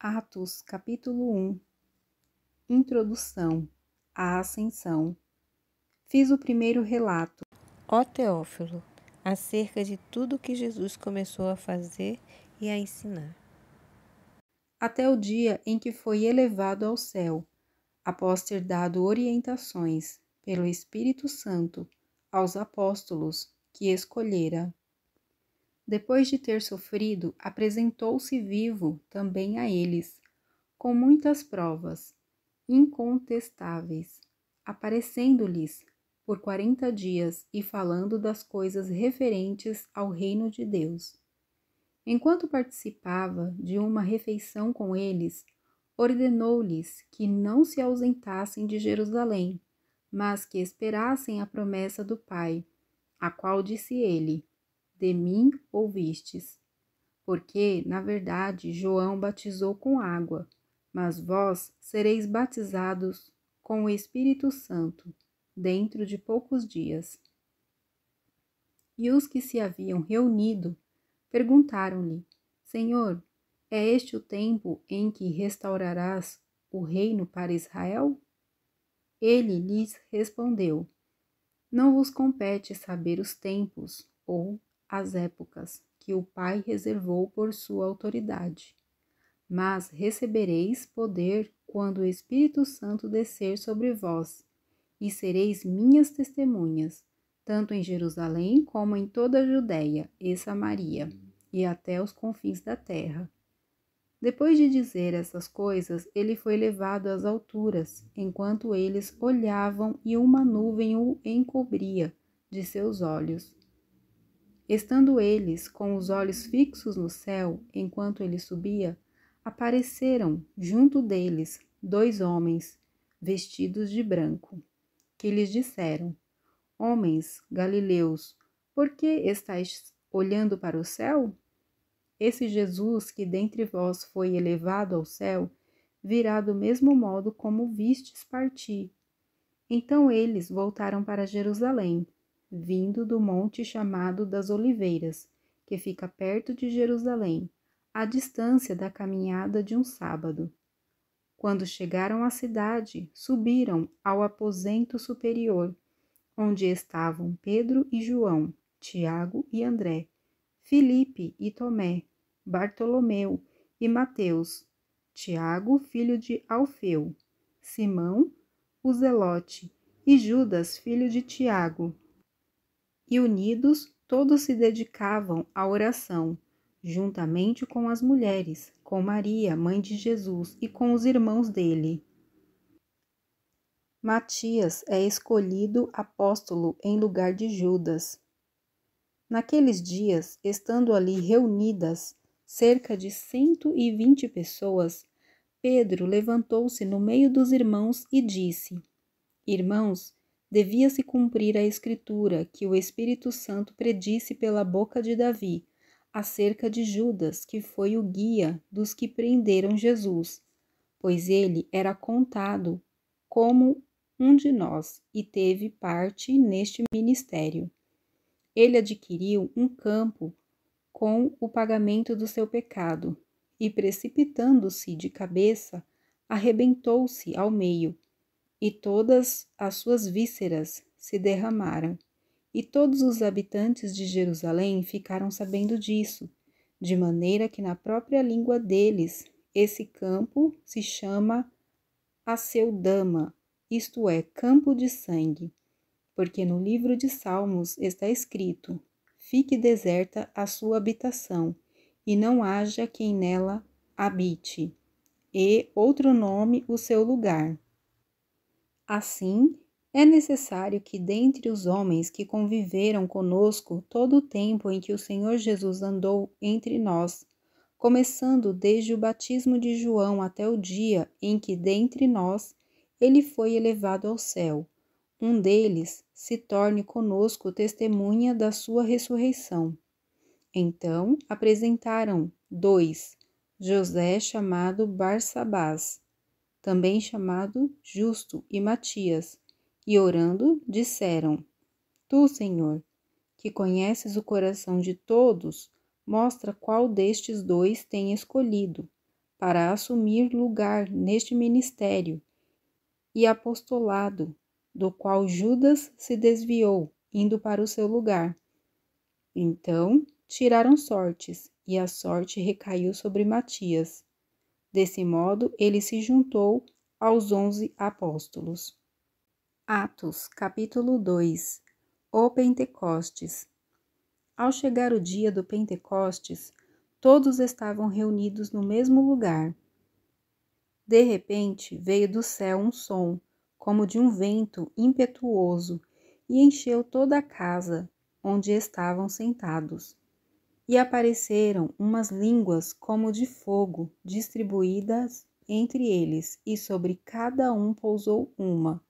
Atos, capítulo 1. Introdução à Ascensão. Fiz o primeiro relato, Ó Teófilo, acerca de tudo que Jesus começou a fazer e a ensinar, até o dia em que foi elevado ao céu, após ter dado orientações pelo Espírito Santo aos apóstolos que escolhera. Depois de ter sofrido, apresentou-se vivo também a eles, com muitas provas incontestáveis, aparecendo-lhes por 40 dias e falando das coisas referentes ao reino de Deus. Enquanto participava de uma refeição com eles, ordenou-lhes que não se ausentassem de Jerusalém, mas que esperassem a promessa do Pai, a qual disse ele: de mim ouvistes. Porque, na verdade, João batizou com água, mas vós sereis batizados com o Espírito Santo, dentro de poucos dias. E os que se haviam reunido perguntaram-lhe: Senhor, é este o tempo em que restaurarás o reino para Israel? Ele lhes respondeu: Não vos compete saber os tempos ou as épocas que o Pai reservou por sua autoridade. Mas recebereis poder quando o Espírito Santo descer sobre vós, e sereis minhas testemunhas, tanto em Jerusalém como em toda a Judéia e Samaria, e até os confins da terra. Depois de dizer essas coisas, ele foi levado às alturas, enquanto eles olhavam e uma nuvem o encobria de seus olhos. Estando eles com os olhos fixos no céu, enquanto ele subia, apareceram junto deles 2 homens, vestidos de branco, que lhes disseram: Homens galileus, por que estáis olhando para o céu? Esse Jesus que dentre vós foi elevado ao céu, virá do mesmo modo como vistes partir. Então eles voltaram para Jerusalém, vindo do monte chamado das Oliveiras, que fica perto de Jerusalém, à distância da caminhada de um sábado. Quando chegaram à cidade, subiram ao aposento superior, onde estavam Pedro e João, Tiago e André, Filipe e Tomé, Bartolomeu e Mateus, Tiago, filho de Alfeu, Simão, o Zelote, e Judas, filho de Tiago. E unidos, todos se dedicavam à oração, juntamente com as mulheres, com Maria, mãe de Jesus, e com os irmãos dele. Matias é escolhido apóstolo em lugar de Judas. Naqueles dias, estando ali reunidas cerca de 120 pessoas, Pedro levantou-se no meio dos irmãos e disse: Irmãos, devia-se cumprir a escritura que o Espírito Santo predisse pela boca de Davi, acerca de Judas, que foi o guia dos que prenderam Jesus, pois ele era contado como um de nós e teve parte neste ministério. Ele adquiriu um campo com o pagamento do seu pecado e, precipitando-se de cabeça, arrebentou-se ao meio, e todas as suas vísceras se derramaram. E todos os habitantes de Jerusalém ficaram sabendo disso, de maneira que na própria língua deles esse campo se chama Aceldama, isto é, campo de sangue. Porque no livro de Salmos está escrito: Fique deserta a sua habitação, e não haja quem nela habite, e outro nome o seu lugar. Assim, é necessário que dentre os homens que conviveram conosco todo o tempo em que o Senhor Jesus andou entre nós, começando desde o batismo de João até o dia em que dentre nós ele foi elevado ao céu, um deles se torne conosco testemunha da sua ressurreição. Então apresentaram 2, José chamado Barsabás, também chamado Justo, e Matias, e orando disseram: Tu, Senhor, que conheces o coração de todos, mostra qual destes 2 tem escolhido, para assumir lugar neste ministério e apostolado, do qual Judas se desviou, indo para o seu lugar. Então, tiraram sortes, e a sorte recaiu sobre Matias. Desse modo, ele se juntou aos 11 apóstolos. Atos, capítulo 2. O Pentecostes. Ao chegar o dia do Pentecostes, todos estavam reunidos no mesmo lugar. De repente, veio do céu um som, como de um vento impetuoso, e encheu toda a casa onde estavam sentados. E apareceram umas línguas como de fogo, distribuídas entre eles, e sobre cada um pousou uma.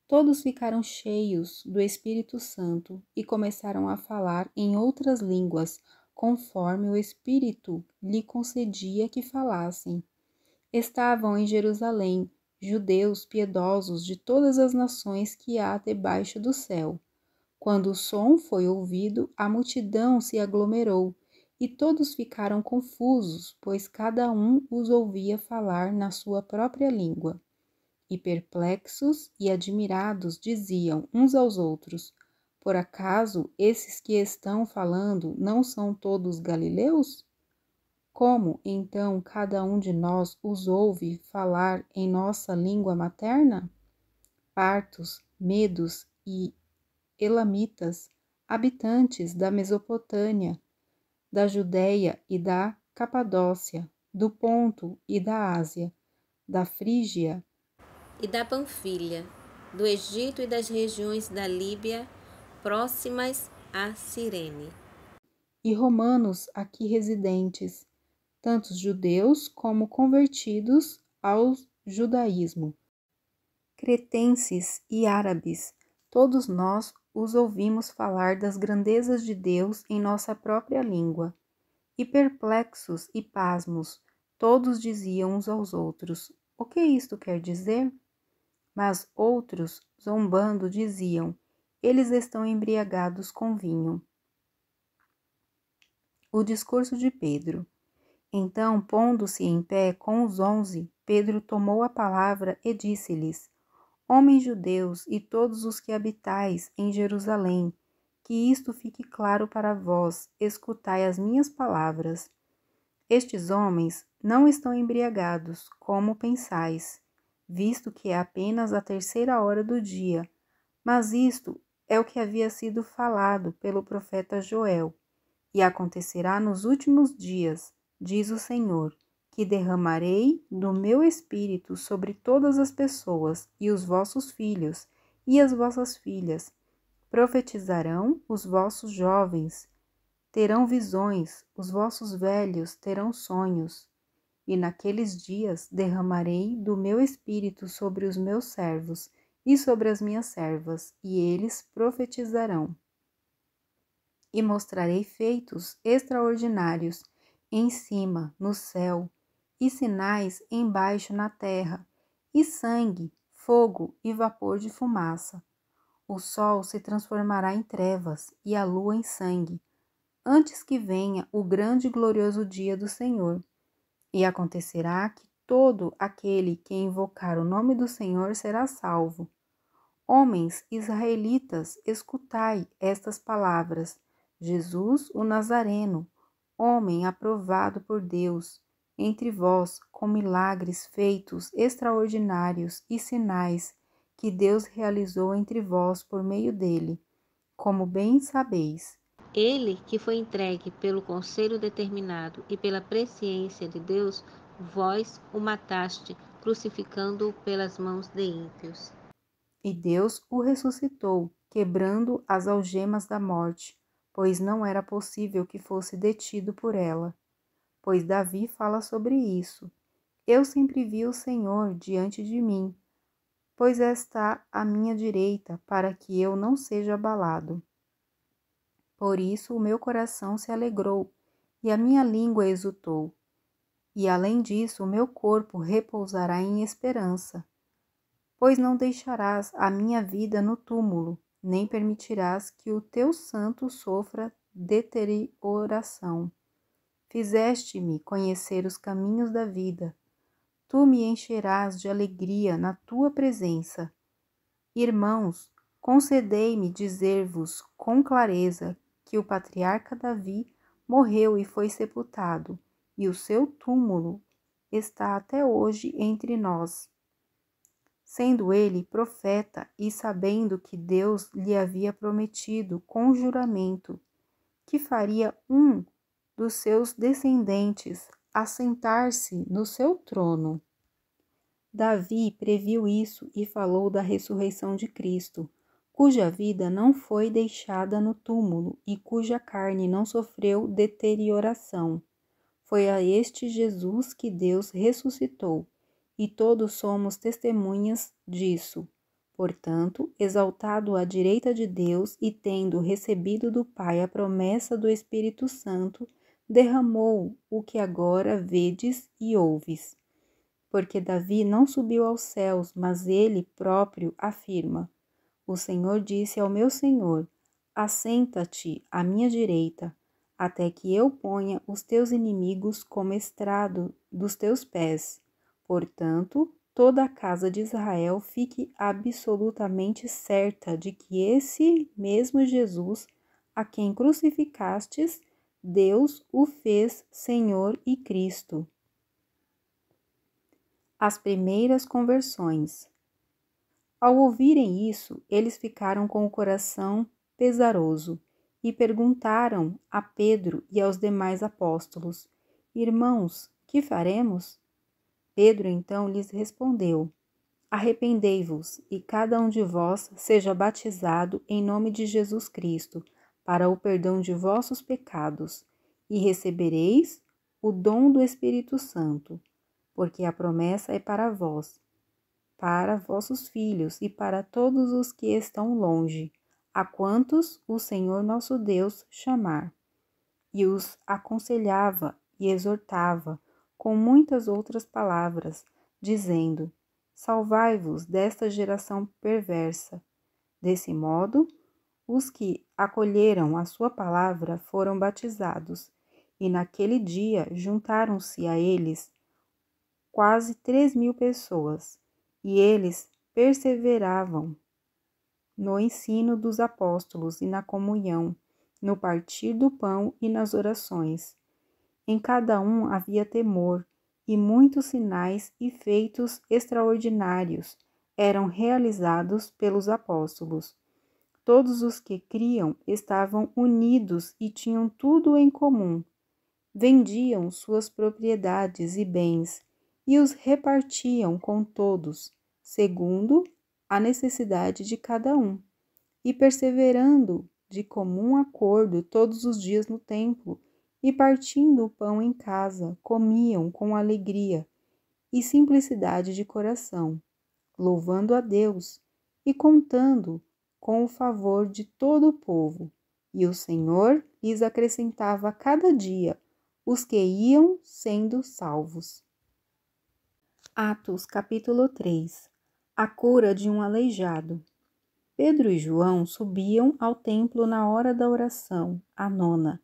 Todos ficaram cheios do Espírito Santo e começaram a falar em outras línguas, conforme o Espírito lhe concedia que falassem. Estavam em Jerusalém judeus piedosos de todas as nações que há debaixo do céu. Quando o som foi ouvido, a multidão se aglomerou, e todos ficaram confusos, pois cada um os ouvia falar na sua própria língua. E perplexos e admirados diziam uns aos outros: por acaso esses que estão falando não são todos galileus? Como, então, cada um de nós os ouve falar em nossa língua materna? Partos, medos e elamitas, habitantes da Mesopotâmia, da Judéia e da Capadócia, do Ponto e da Ásia, da Frígia e da Panfilha, do Egito e das regiões da Líbia próximas a Cirene, e romanos aqui residentes, tanto judeus como convertidos ao judaísmo, cretenses e árabes, todos nós os ouvimos falar das grandezas de Deus em nossa própria língua. E perplexos e pasmos, todos diziam uns aos outros: o que isto quer dizer? Mas outros, zombando, diziam: eles estão embriagados com vinho. O discurso de Pedro. Então, pondo-se em pé com os 11, Pedro tomou a palavra e disse-lhes: homens judeus e todos os que habitais em Jerusalém, que isto fique claro para vós, escutai as minhas palavras. Estes homens não estão embriagados, como pensais, visto que é apenas a 3ª hora do dia, mas isto é o que havia sido falado pelo profeta Joel. E acontecerá nos últimos dias, diz o Senhor, que derramarei do meu espírito sobre todas as pessoas, e os vossos filhos e as vossas filhas profetizarão, os vossos jovens terão visões, os vossos velhos terão sonhos. E naqueles dias derramarei do meu espírito sobre os meus servos e sobre as minhas servas, e eles profetizarão. E mostrarei feitos extraordinários em cima, no céu, e sinais embaixo na terra, e sangue, fogo e vapor de fumaça. O sol se transformará em trevas e a lua em sangue, antes que venha o grande e glorioso dia do Senhor. E acontecerá que todo aquele que invocar o nome do Senhor será salvo. Homens israelitas, escutai estas palavras. Jesus, o Nazareno, homem aprovado por Deus, entre vós, com milagres feitos extraordinários e sinais que Deus realizou entre vós por meio dele, como bem sabeis. Ele que foi entregue pelo conselho determinado e pela presciência de Deus, vós o mataste, crucificando-o pelas mãos de ímpios. E Deus o ressuscitou, quebrando as algemas da morte, pois não era possível que fosse detido por ela. Pois Davi fala sobre isso. Eu sempre vi o Senhor diante de mim, pois está à minha direita, para que eu não seja abalado. Por isso o meu coração se alegrou, e a minha língua exultou. E além disso, o meu corpo repousará em esperança. Pois não deixarás a minha vida no túmulo, nem permitirás que o teu santo sofra deterioração. Fizeste-me conhecer os caminhos da vida. Tu me encherás de alegria na tua presença. Irmãos, concedei-me dizer-vos com clareza que o patriarca Davi morreu e foi sepultado, e o seu túmulo está até hoje entre nós. Sendo ele profeta e sabendo que Deus lhe havia prometido com juramento que faria um dos seus descendentes assentar-se no seu trono. Davi previu isso e falou da ressurreição de Cristo, cuja vida não foi deixada no túmulo e cuja carne não sofreu deterioração. Foi a este Jesus que Deus ressuscitou, e todos somos testemunhas disso. Portanto, exaltado à direita de Deus e tendo recebido do Pai a promessa do Espírito Santo, derramou o que agora vedes e ouves. Porque Davi não subiu aos céus, mas ele próprio afirma: O Senhor disse ao meu Senhor: Assenta-te à minha direita, até que eu ponha os teus inimigos como estrado dos teus pés. Portanto, toda a casa de Israel fique absolutamente certa de que esse mesmo Jesus, a quem crucificastes, Deus o fez Senhor e Cristo. As primeiras conversões. Ao ouvirem isso, eles ficaram com o coração pesaroso e perguntaram a Pedro e aos demais apóstolos: Irmãos, que faremos? Pedro então lhes respondeu: Arrependei-vos e cada um de vós seja batizado em nome de Jesus Cristo, para o perdão de vossos pecados, e recebereis o dom do Espírito Santo, porque a promessa é para vós, para vossos filhos e para todos os que estão longe, a quantos o Senhor nosso Deus chamar. E os aconselhava e exortava com muitas outras palavras, dizendo: Salvai-vos desta geração perversa. Desse modo, os que acolheram a sua palavra foram batizados, e naquele dia juntaram-se a eles quase 3.000 pessoas, e eles perseveravam no ensino dos apóstolos e na comunhão, no partir do pão e nas orações. Em cada um havia temor, e muitos sinais e feitos extraordinários eram realizados pelos apóstolos. Todos os que criam estavam unidos e tinham tudo em comum. Vendiam suas propriedades e bens e os repartiam com todos, segundo a necessidade de cada um, e perseverando de comum acordo todos os dias no templo, e partindo o pão em casa, comiam com alegria e simplicidade de coração, louvando a Deus e contando com o favor de todo o povo. E o Senhor lhes acrescentava a cada dia os que iam sendo salvos. Atos capítulo 3. A cura de um aleijado. Pedro e João subiam ao templo na hora da oração, a nona.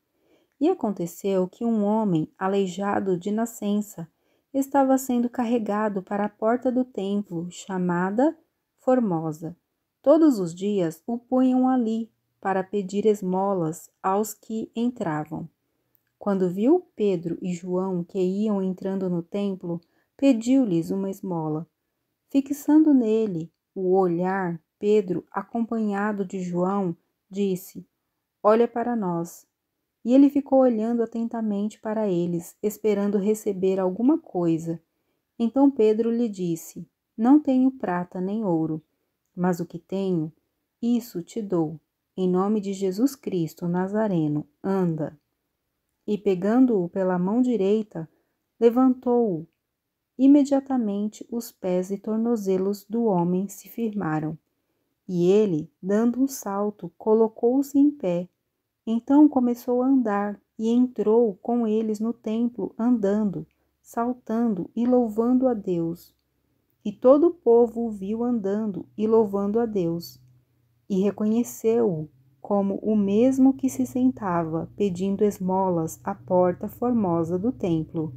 E aconteceu que um homem, aleijado de nascença, estava sendo carregado para a porta do templo, chamada Formosa. Todos os dias o punham ali, para pedir esmolas aos que entravam. Quando viu Pedro e João que iam entrando no templo, pediu-lhes uma esmola. Fixando nele o olhar, Pedro, acompanhado de João, disse: Olha para nós. E ele ficou olhando atentamente para eles, esperando receber alguma coisa. Então Pedro lhe disse: Não tenho prata nem ouro, mas o que tenho, isso te dou. Em nome de Jesus Cristo Nazareno, anda. E pegando-o pela mão direita, levantou-o. Imediatamente os pés e tornozelos do homem se firmaram. E ele, dando um salto, colocou-se em pé. Então começou a andar e entrou com eles no templo, andando, saltando e louvando a Deus. E todo o povo o viu andando e louvando a Deus, e reconheceu-o como o mesmo que se sentava pedindo esmolas à porta formosa do templo.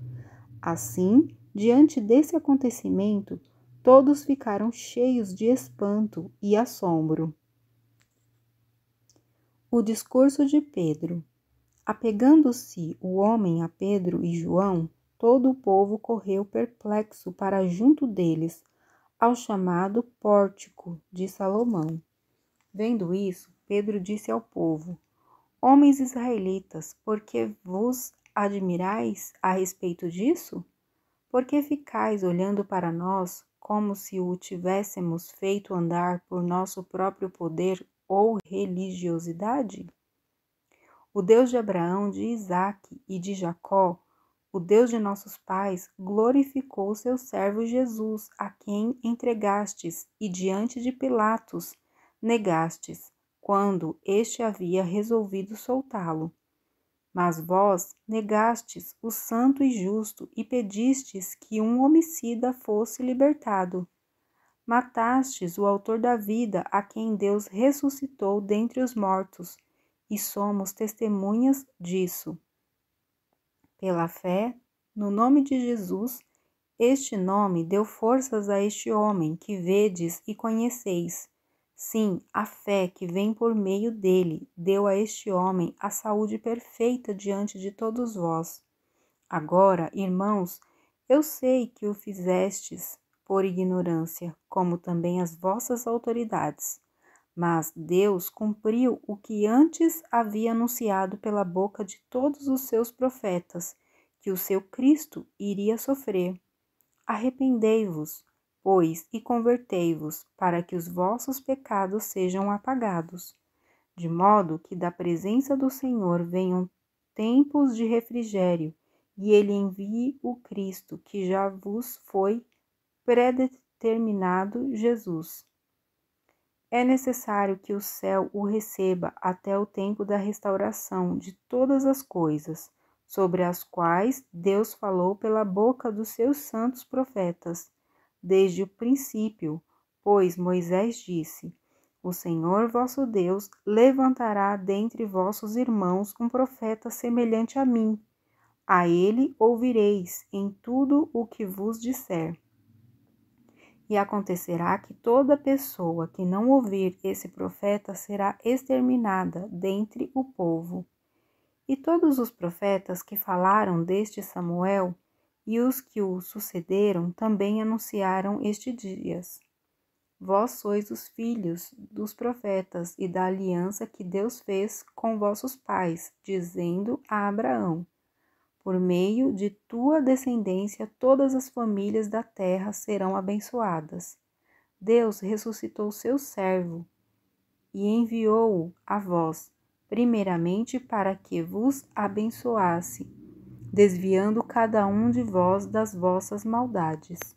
Assim, diante desse acontecimento, todos ficaram cheios de espanto e assombro. O discurso de Pedro. Apegando-se o homem a Pedro e João, todo o povo correu perplexo para junto deles, ao chamado Pórtico de Salomão. Vendo isso, Pedro disse ao povo: Homens israelitas, por que vos admirais a respeito disso? Por que ficais olhando para nós como se o tivéssemos feito andar por nosso próprio poder ou religiosidade? O Deus de Abraão, de Isaque e de Jacó, o Deus de nossos pais, glorificou seu servo Jesus, a quem entregastes e diante de Pilatos negastes, quando este havia resolvido soltá-lo. Mas vós negastes o santo e justo e pedistes que um homicida fosse libertado. Matastes o autor da vida, a quem Deus ressuscitou dentre os mortos, e somos testemunhas disso. Pela fé, no nome de Jesus, este nome deu forças a este homem que vedes e conheceis. Sim, a fé que vem por meio dele deu a este homem a saúde perfeita diante de todos vós. Agora, irmãos, eu sei que o fizestes por ignorância, como também as vossas autoridades. Mas Deus cumpriu o que antes havia anunciado pela boca de todos os seus profetas, que o seu Cristo iria sofrer. Arrependei-vos, pois, e convertei-vos, para que os vossos pecados sejam apagados, de modo que da presença do Senhor venham tempos de refrigério, e ele envie o Cristo, que já vos foi predeterminado, Jesus. É necessário que o céu o receba até o tempo da restauração de todas as coisas, sobre as quais Deus falou pela boca dos seus santos profetas, desde o princípio, pois Moisés disse: O Senhor vosso Deus levantará dentre vossos irmãos um profeta semelhante a mim. A ele ouvireis em tudo o que vos disser. E acontecerá que toda pessoa que não ouvir esse profeta será exterminada dentre o povo. E todos os profetas que falaram deste Samuel e os que o sucederam também anunciaram estes dias. Vós sois os filhos dos profetas e da aliança que Deus fez com vossos pais, dizendo a Abraão: Por meio de tua descendência, todas as famílias da terra serão abençoadas. Deus ressuscitou seu servo e enviou-o a vós, primeiramente para que vos abençoasse, desviando cada um de vós das vossas maldades.